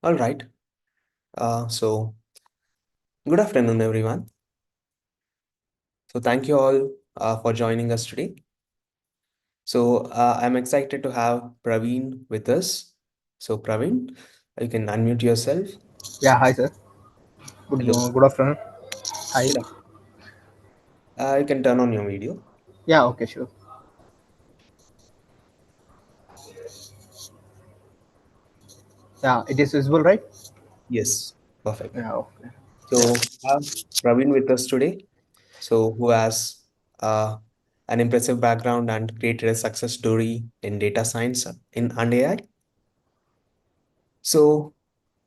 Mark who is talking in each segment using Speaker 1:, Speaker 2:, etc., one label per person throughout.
Speaker 1: All right. So good afternoon, everyone. So thank you all for joining us today. So I'm excited to have Praveen with us. So Praveen, you can unmute yourself.
Speaker 2: Yeah, hi sir.
Speaker 1: Hello.
Speaker 2: Good afternoon. Hi.
Speaker 1: Good afternoon. You can turn on your video.
Speaker 2: Yeah, okay, sure. Yeah, it is visible, right?
Speaker 1: Yes, perfect.
Speaker 2: Yeah, okay. Yeah,
Speaker 1: So we have Praveen with us today. So who has uh, an impressive background and created a success story in data science in and AI. So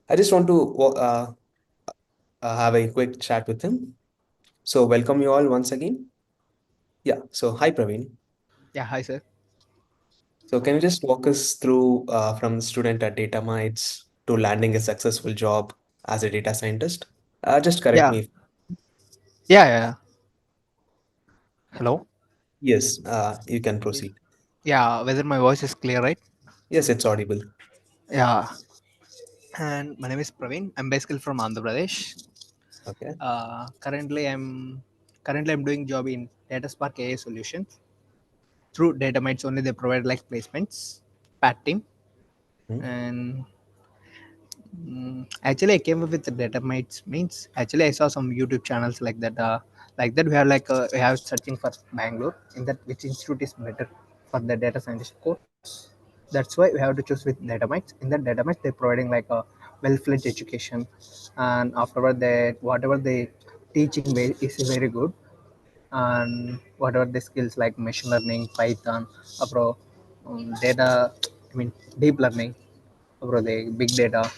Speaker 1: I just want to have a quick chat with him. So welcome you all once again. Yeah. So hi Praveen.
Speaker 2: yeah, hi sir.
Speaker 1: So can you just walk us through from the student at DataMites to landing a successful job as a data scientist? Just correct
Speaker 2: Yeah,
Speaker 1: me.
Speaker 2: yeah. Hello.
Speaker 1: Yes, you can
Speaker 2: Yeah.
Speaker 1: proceed.
Speaker 2: Yeah, whether my voice is clear, right?
Speaker 1: Yes, it's audible.
Speaker 2: Yeah. And my name is Praveen. I'm basically from Andhra Pradesh.
Speaker 1: Okay.
Speaker 2: Currently I'm doing job in DatasparkAI solutions. Through DataMites only they provide like placements, pat team,
Speaker 1: Hmm.
Speaker 2: and actually, I came up with the data mites means actually I saw some YouTube channels like that. Like that we have searching for Bangalore in that which institute is better for the data scientist course. That's why we have to choose with data mites. In that data mites, they're providing like a well-fledged education, and afterward they whatever they teaching is very good, and whatever the skills like machine learning, Python, data, I mean deep learning the big data,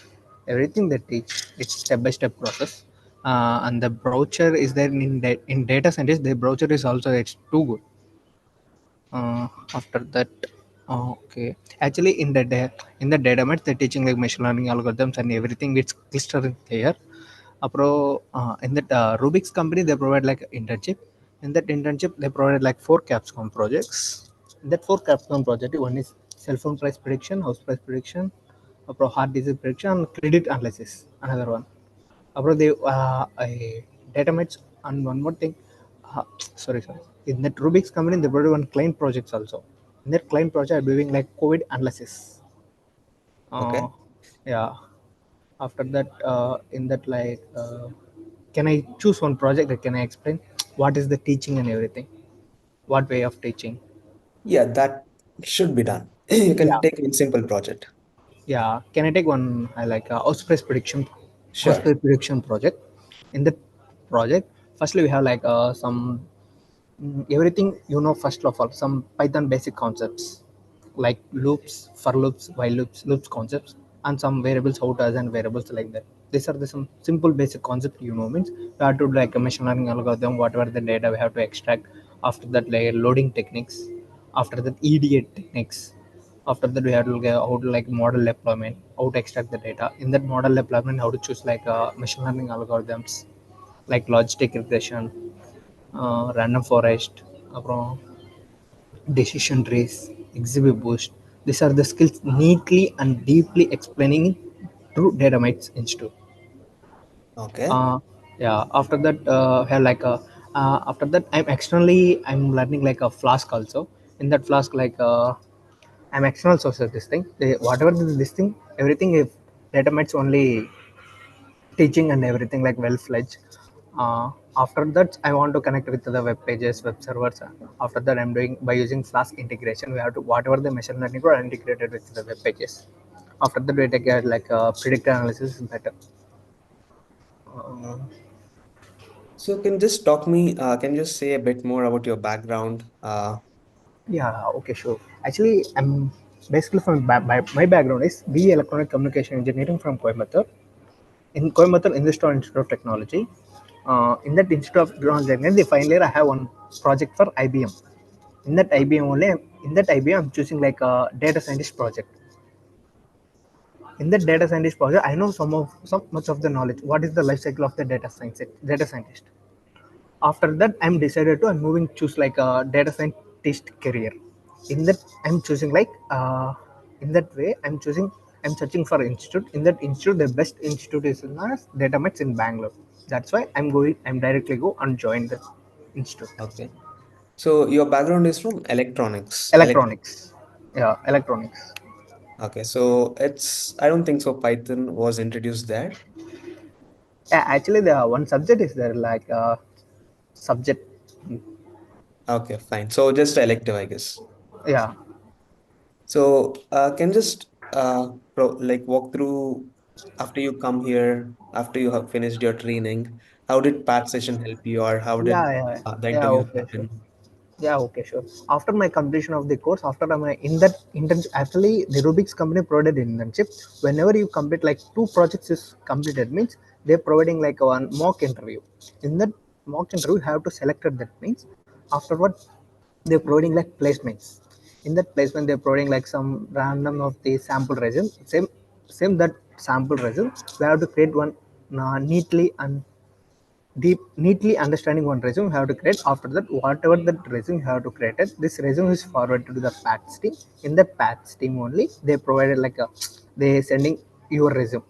Speaker 2: everything they teach. It's step by step process. And the brochure is there in data scientist. The brochure is also it's too good. After that, okay. Actually, in the data mart, they're teaching like machine learning algorithms and everything. It's clustered there. In that Rubik's company, they provide like internship. In that internship, they provide like four capstone projects. In that four capstone project, one is cell phone price prediction, house price prediction, hard disease prediction, and credit analysis. Another one. They data mates and one more thing. Uh, sorry. In that Rubik's company, they provide one client projects also. In that client project, I'm doing like COVID analysis.
Speaker 1: Okay.
Speaker 2: Uh, yeah. After that, can I choose one project? That can I explain what is the teaching and everything? What way of teaching?
Speaker 1: Yeah, that should be done. You
Speaker 2: Yeah.
Speaker 1: can take a simple project.
Speaker 2: Yeah. Can I take one? I like house
Speaker 1: Sure.
Speaker 2: price prediction project. In that project, firstly we have like some everything first of all some Python basic concepts like loops, for loops, while loops, loops concepts, and some variables, how to assign variables like that. These are the some simple basic concept means we have to do like a machine learning algorithm, whatever the data we have to extract. After that, layer loading techniques. After that, EDA techniques. After that, we have to look at how to like model deployment, how to extract the data. In that model deployment, how to choose like machine learning algorithms like logistic regression, random forest, அப்புறம் decision trees, exhibit boost. These are the skills neatly and deeply explaining through DataMites Institute.
Speaker 1: Okay.
Speaker 2: Uh, yeah. After that, I'm learning like a Flask also. In that Flask, I'm external source of this thing. Whatever this thing, everything if DataMites only teaching and everything like well fledged. After that, I want to connect with the web pages, web servers. After that, I'm doing by using Flask integration. We have to whatever the machine learning are integrated with the web pages. After that, we take like predictive analysis is better. Uh,
Speaker 1: So can just talk me, can you just say a bit more about your background?
Speaker 2: yeah, okay, sure. Actually, I'm basically my background is BE Electronic Communication Engineering from Coimbatore. In Coimbatore Institute of Technology. In that Institute of Technology, the final year I have one project for IBM. In that IBM, I'm choosing like a data scientist project. In that data scientist project, I know some much of the knowledge. What is the life cycle of the data scientist? After that, I'm moving choose like a data scientist career. In that I'm choosing like in that way I'm choosing I'm searching for institute. In that institute, the best institute is known as DataMites in Bangalore. That's why I'm directly go and join the institute.
Speaker 1: Okay. So your background is from electronics.
Speaker 2: Electronics. Yeah, electronics.
Speaker 1: Okay, so I don't think so Python was introduced there.
Speaker 2: Yeah, actually, the one subject is there like subject.
Speaker 1: Okay, fine. So just elective, I guess.
Speaker 2: Yeah,
Speaker 1: So can just like walk through after you come here, after you have finished your training, how did PAT session help you, or how did
Speaker 2: yeah.
Speaker 1: the
Speaker 2: Yeah,
Speaker 1: interview
Speaker 2: okay, sure.
Speaker 1: happen?
Speaker 2: Yeah, okay, sure. After my completion of the course, after my in that internship, actually the Rubik's company provided internship. Whenever you complete like two projects is completed means they're providing like one mock interview. In that mock interview, you have to select it. That means afterward they're providing like placements. In that placement, they're providing like some random of the sample resume. Same that sample resume. We have to create one neatly and neatly understanding one resume you have to create. After that, whatever that resume you have to create it, this resume is forwarded to the patch team. In the patch team only they provided like a they sending your resume,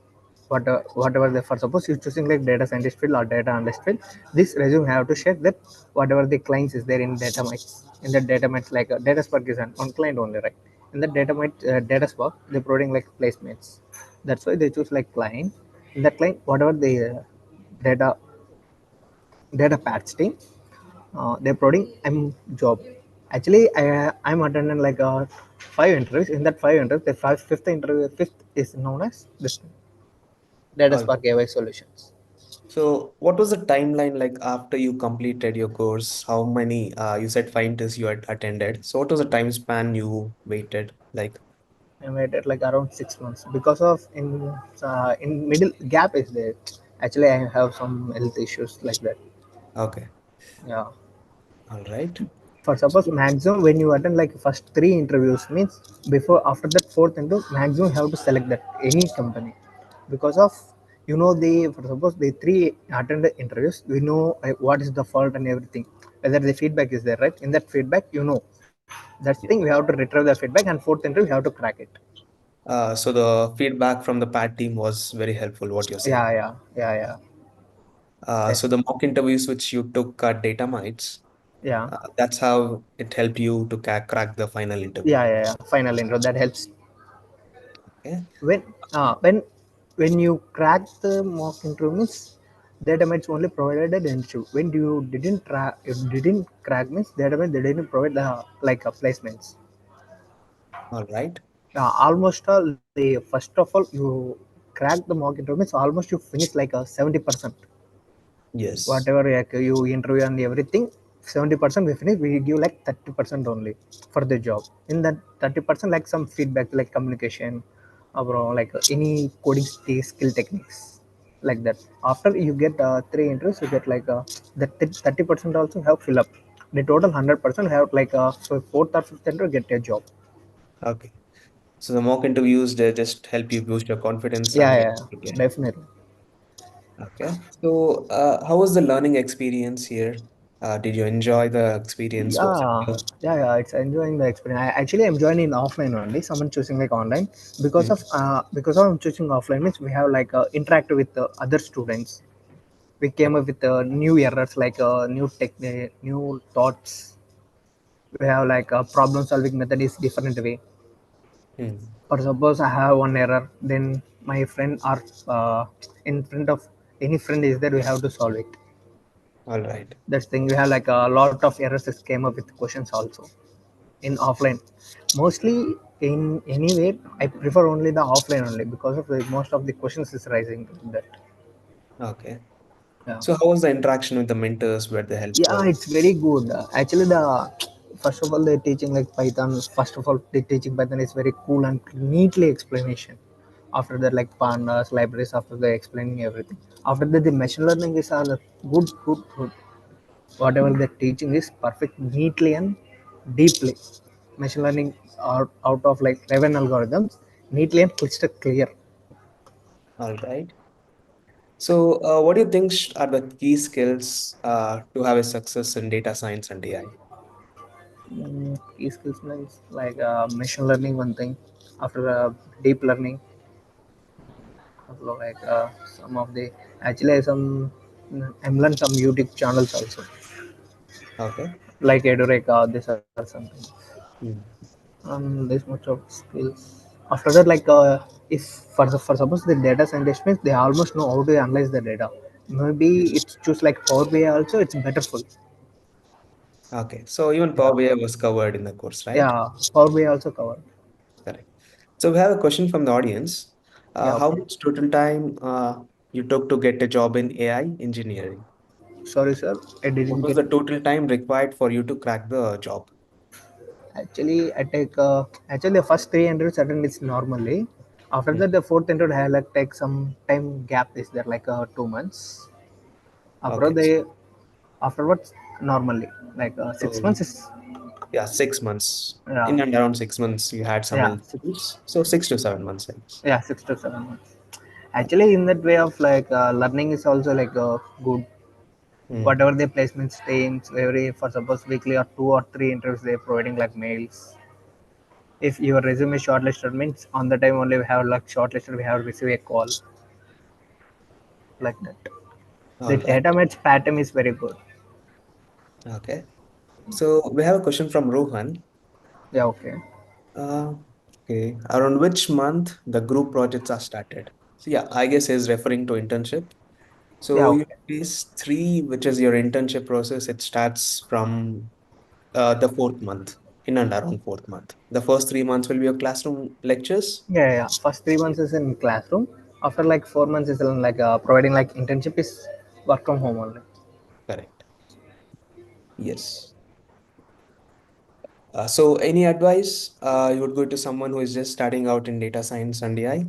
Speaker 2: whatever they, for suppose you're choosing like data scientist field or data analyst field, this resume you have to share that whatever the clients is there in DataMites. In the DataMites like DataSpark is an on client only, right? In the DataMites DataSpark they're providing like placements. That's why they choose like client. In that client whatever the data data patch team, they're providing job. Actually I'm attending like five interviews. In that five interviews the fifth interview, fifth is known as this data
Speaker 1: All
Speaker 2: spark AI solutions.
Speaker 1: So, what was the timeline like after you completed your course? How many, you said five tests you had attended. So, what was the time span you waited? Like,
Speaker 2: I waited like around 6 months because of in middle gap is there. Actually I have some health issues like that.
Speaker 1: okay,
Speaker 2: Yeah.
Speaker 1: all right.
Speaker 2: For suppose
Speaker 1: So,
Speaker 2: maximum when you attend like first three interviews means before after that fourth interview maximum you have to select that any company because of the for suppose the three attended interviews we know what is the fault and everything, whether the feedback is there, right? In that feedback that's the thing we have to retrieve the feedback, and fourth interview we have to crack it.
Speaker 1: so the feedback from the PAT team was very helpful, what you're saying.
Speaker 2: Yeah.
Speaker 1: So,
Speaker 2: Yes.
Speaker 1: the mock interviews which you took at DataMites,
Speaker 2: Yeah.
Speaker 1: that's how it helped you to crack the final interview.
Speaker 2: Yeah. Final intro that helps.
Speaker 1: Okay.
Speaker 2: when when you crack the mock interview means datamate only provided an issue. When you didn't crack means datamate they didn't provide the like placements.
Speaker 1: All right.
Speaker 2: Almost all the first of all you crack the mock interview means almost you finish like a 70%.
Speaker 1: Yes.
Speaker 2: Whatever like you interview and everything, 70% we finish, we give like 30% only for the job. In that 30% like some feedback like communication or like any coding skill techniques like that. After you get three interviews you get like the 30% also have fill up. The total 100% have like so fourth or fifth interview get a job.
Speaker 1: Okay. So, the mock interviews, they just help you boost your confidence
Speaker 2: Yeah,
Speaker 1: and get
Speaker 2: yeah,
Speaker 1: prepared.
Speaker 2: definitely.
Speaker 1: Okay. So, how was the learning experience here? Did you enjoy the experience? Was it
Speaker 2: Yeah, yeah. It's enjoying the experience. Actually, I'm joining offline only. Someone choosing like online because
Speaker 1: Mm,
Speaker 2: of I'm choosing offline means we have like interact with the other students. We came up with new errors like new new thoughts. We have like a problem solving method is different way.
Speaker 1: mm,
Speaker 2: For suppose I have one error, then my friend or in front of any friend is there, we have to solve it.
Speaker 1: all right.
Speaker 2: That's thing. We have like a lot of errors that came up with questions also in offline. Mostly in anywhere I prefer only the offline only because of the most of the questions is rising in that.
Speaker 1: Okay.
Speaker 2: Yeah,
Speaker 1: So, how was the interaction with the mentors? Were they
Speaker 2: yeah,
Speaker 1: helpful?
Speaker 2: it's very good. Actually the first of all the teaching like python, first of all the teaching python is very cool and neatly explanation. After that like pandas libraries, after the explaining everything, after that the machine learning is all good. Whatever the teaching is perfect neatly and deeply. Machine learning out of like 11 algorithms neatly and crystal clear.
Speaker 1: All right. So, what do you think are the key skills to have a success in data science and AI?
Speaker 2: Key skills means like machine learning one thing, after deep learning, upload like some of the actually some I'm learn some YouTube channels also
Speaker 1: Okay.
Speaker 2: like Edureka this or something.
Speaker 1: Hmm.
Speaker 2: This much of skills. After that, like if for suppose the data scientist means they almost know how to analyze the data. Maybe
Speaker 1: Yes.
Speaker 2: it's choose like Power BI also. It's better full.
Speaker 1: Okay. So even
Speaker 2: Yeah,
Speaker 1: Power BI was covered in the course, right?
Speaker 2: yeah. Power BI also covered.
Speaker 1: Correct. So we have a question from the audience.
Speaker 2: Yeah.
Speaker 1: How
Speaker 2: Okay.
Speaker 1: much total time you took to get a job in AI engineering?
Speaker 2: Sorry, sir. I
Speaker 1: What
Speaker 2: didn't
Speaker 1: was
Speaker 2: get.
Speaker 1: the total time required for you to crack the job?
Speaker 2: Actually, I take actually the first 300 attend is normally. After
Speaker 1: Hmm.
Speaker 2: that, the fourth 100 I like take some time gap is there like 2 months. After
Speaker 1: Okay.
Speaker 2: they afterwards normally like 6 months
Speaker 1: So
Speaker 2: is
Speaker 1: yeah, 6 months.
Speaker 2: yeah
Speaker 1: In and around 6 months, you had some
Speaker 2: yeah
Speaker 1: issues. So 6 to 7 months, I guess.
Speaker 2: yeah 6 to 7 months.
Speaker 1: Okay.
Speaker 2: Actually, in that way of like learning is also like good.
Speaker 1: Hmm.
Speaker 2: Whatever the placements teams every for suppose weekly or 2 or 3 interviews they're providing like mails. If your resume is shortlisted means on the time only we have like shortlisted we have received a call like that.
Speaker 1: All
Speaker 2: The
Speaker 1: right.
Speaker 2: DataMites pattern is very good.
Speaker 1: Okay. So we have a question from Rohan.
Speaker 2: Yeah, okay.
Speaker 1: Uh, okay. Around which month the group projects are started? So yeah, I guess he's referring to internship.
Speaker 2: Yeah,
Speaker 1: So you
Speaker 2: okay.
Speaker 1: phase three, which is your internship process, it starts from the fourth month, in and around fourth month. The first 3 months will be your classroom lectures.
Speaker 2: Yeah. First 3 months is in classroom. After like 4 months is like providing like internship is work from home only.
Speaker 1: Correct. Yes. So any advice you would go to someone who is just starting out in data science and AI?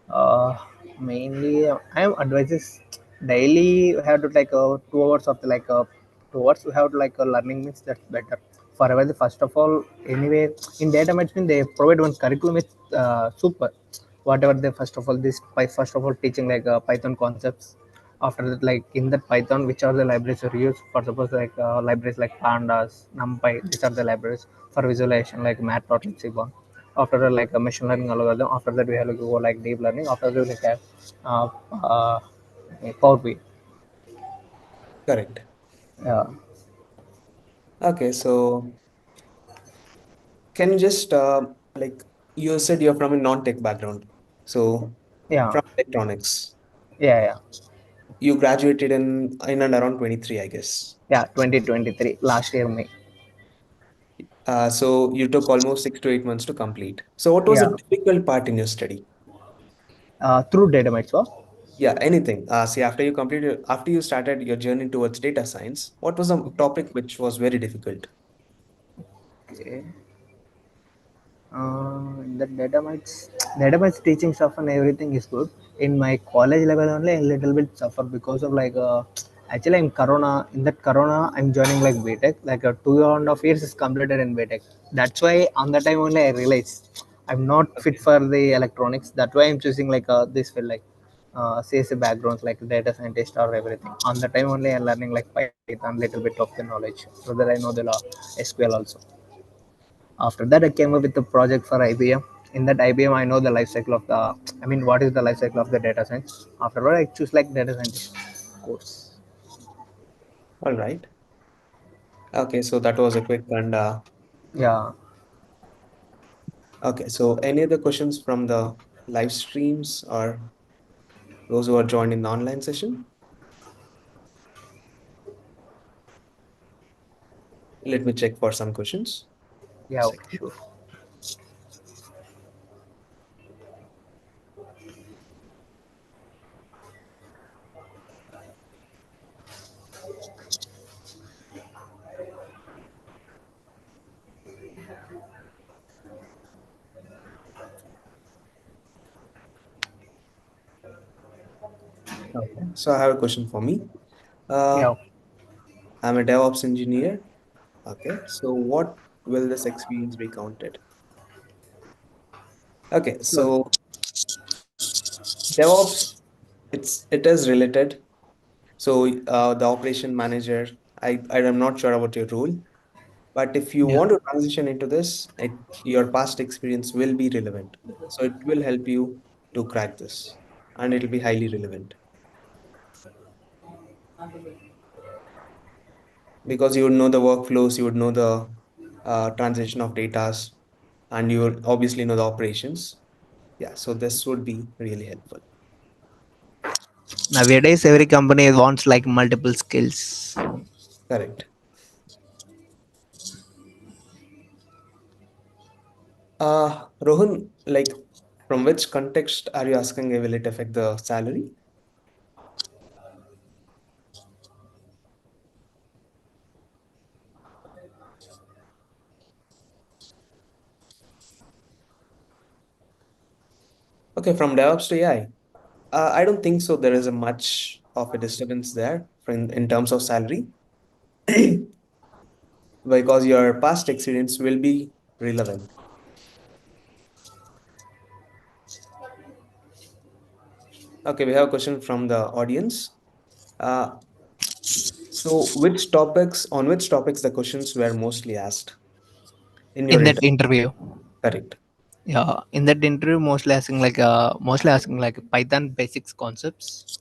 Speaker 2: Uh, Mainly, I am advices daily. We have to like 2 hours of the like 2 hours. We have to like learning means that's better. Forever, the first of all, anyway, in data management they provide one curriculum is super. Whatever they first of all this by first of all teaching like Python concepts. After that, like in that Python, which are the libraries are used for suppose like libraries like Pandas, NumPy. These are the libraries for visualization like Matplotlib. After that like a machine learning algorithm, after that we have to go like deep learning, after that we have uh, uh, Power BI.
Speaker 1: Correct.
Speaker 2: Yeah,
Speaker 1: Okay, so can you just like you said you're from a non-tech background, so
Speaker 2: yeah,
Speaker 1: from electronics,
Speaker 2: yeah.
Speaker 1: you graduated in and around 23, I guess.
Speaker 2: Yeah, 2023 last year May.
Speaker 1: So you took almost 6 to 8 months to complete. So what was
Speaker 2: Yeah,
Speaker 1: the difficult part in your study?
Speaker 2: through data mites.
Speaker 1: Yeah, anything. See, after you started your journey towards data science, what was a topic which was very difficult?
Speaker 2: Okay. The data mites teaching stuff and everything is good. In my college level only a little bit suffer because of like actually in corona, in that corona I'm joining like BTech like 2.5 years is completed in BTech. That's why on the time only I realized I'm not fit
Speaker 1: Okay.
Speaker 2: for the electronics. That's why I'm choosing like this field like CSA backgrounds like data scientist or everything. On the time only I'm learning like Python, little bit of the knowledge so that I know the law, SQL also. After that, I came up with the project for IBM. In that IBM, I know the life cycle of the, I mean, what is the life cycle of the data science. Afterward, I choose like data scientist course.
Speaker 1: All right. Okay, so that was a quick and
Speaker 2: Yeah,
Speaker 1: okay. So any other questions from the live streams or those who are joined in the online session? Let me check for some questions.
Speaker 2: yeah, okay,
Speaker 1: Second.
Speaker 2: sure.
Speaker 1: Okay. So I have a question for me. Uh,
Speaker 2: Yeah, okay.
Speaker 1: I'm a DevOps engineer. Okay. So what will this experience be counted? Okay.
Speaker 2: Sure.
Speaker 1: So DevOps, it is related. So the operation manager, I am not sure about your role, but if you
Speaker 2: Yeah,
Speaker 1: want to transition into this, your past experience will be relevant. So it will help you to crack this. and it'll be highly relevant because you would know the workflows, you would know the transition of data, and you would obviously know the operations. Yeah, so this would be really helpful.
Speaker 2: Nowadays, every company wants like multiple skills.
Speaker 1: Correct. Rohan, like from which context are you asking? Will it affect the salary? Okay, from DevOps to AI. I don't think so. There is a much of a disturbance there in terms of salary because your past experience will be relevant. Okay, we have a question from the audience. Uh, so which topics the questions were mostly asked in your
Speaker 2: In that
Speaker 1: interview?
Speaker 2: interview,
Speaker 1: Correct.
Speaker 2: yeah, in that interview, mostly asking like Python basics concepts.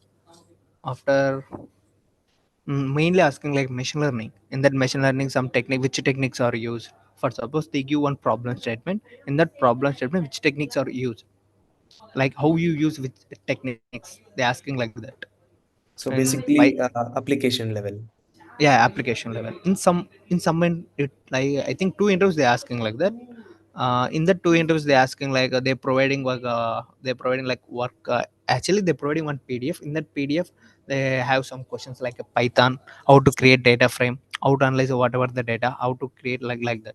Speaker 2: After mainly asking like machine learning. In that machine learning, some technique, which techniques are used. For suppose they give one problem statement. In that problem statement, which techniques are used? Like how you use which techniques? They asking like that.
Speaker 1: So
Speaker 2: And why?
Speaker 1: basically, application level.
Speaker 2: Yeah, application level. In some it like I think two interviews they asking like that. In the two interviews they asking like they're providing like work. Actually, they're providing one PDF. In that PDF, they have some questions like a Python, how to create data frame, how to analyze whatever the data, how to create like that.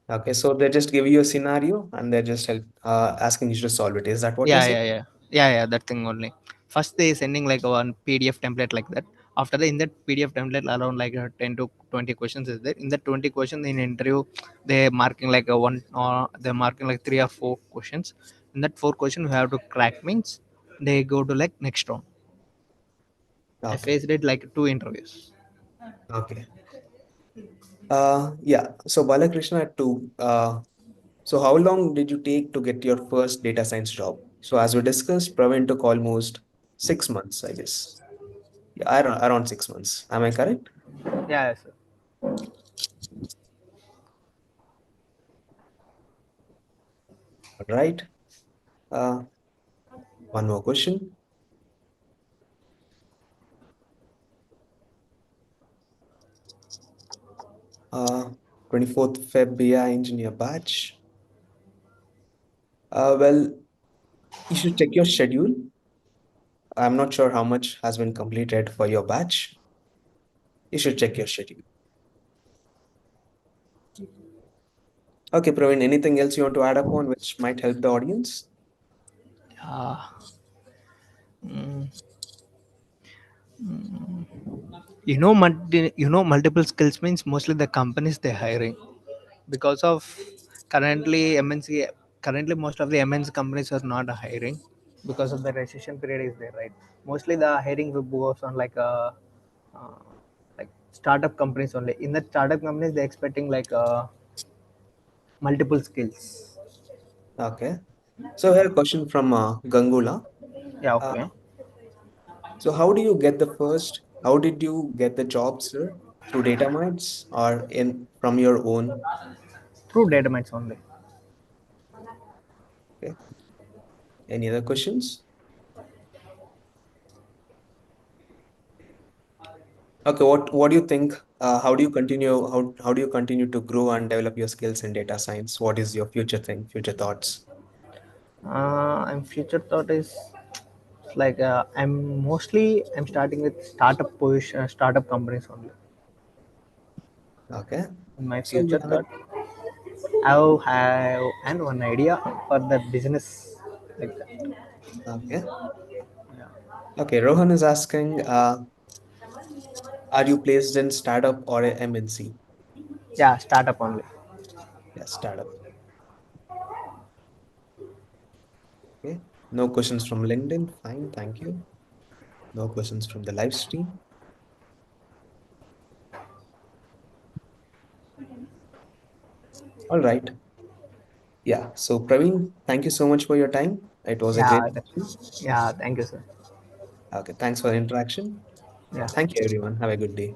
Speaker 1: Okay, so they just give you a scenario and they're just asking you to solve it. Is that what you're
Speaker 2: Yeah,
Speaker 1: saying?
Speaker 2: yeah, yeah, yeah, yeah. That thing only. First, they sending like one PDF template like that. After that, in that PDF template, around like 10 to 20 questions is there. In that 20 questions in interview, they marking like a one or they're marking like 3 or 4 questions. In that 4 question, you have to crack means they go to like next round. I
Speaker 1: Okay.
Speaker 2: faced it like two interviews.
Speaker 1: Okay. Yeah. So Balakrishna had two. So how long did you take to get your first data science job? So as we discussed, Praveen took almost 6 months, I guess. Yeah, around 6 months. Am I correct?
Speaker 2: Yeah, yes, sir.
Speaker 1: Right. Uh, One more question. 24th Feb BI engineer batch. Well, you should check your schedule. I'm not sure how much has been completed for your batch. You should check your schedule. Okay, Praveen, anything else you want to add upon which might help the audience?
Speaker 2: Yeah. Mm, multiple skills means mostly the companies they're hiring because of currently MNC. Currently, most of the MNC companies are not hiring because of the recession period is there, right? Mostly the hiring will goes on uh, like startup companies only. In the startup companies, they're expecting like multiple skills.
Speaker 1: Okay. So I have a question from Gangula.
Speaker 2: Yeah,
Speaker 1: Uh,
Speaker 2: okay.
Speaker 1: so how did you get the job, sir? Through DataMites or in from your own?
Speaker 2: Through data mines only.
Speaker 1: Okay. Any other questions? Okay, what do you think? How do you continue to grow and develop your skills in data science? What is your future thoughts?
Speaker 2: And future thought is like I'm starting with startup companies only.
Speaker 1: Okay.
Speaker 2: In my
Speaker 1: So you
Speaker 2: future
Speaker 1: have
Speaker 2: thought, I have and one idea for the business like that.
Speaker 1: okay.
Speaker 2: Yeah,
Speaker 1: Okay, Rohan is asking, are you placed in startup or a MNC?
Speaker 2: yeah, startup only.
Speaker 1: Yeah, startup. Okay. No questions from LinkedIn. Fine, thank you. No questions from the live stream. All right. Yeah. So Praveen, thank you so much for your time. It was a
Speaker 2: Yeah,
Speaker 1: great session.
Speaker 2: yeah. Thank you, sir.
Speaker 1: Okay, thanks for the interaction.
Speaker 2: Yeah.
Speaker 1: Thank you, everyone. Have a good day.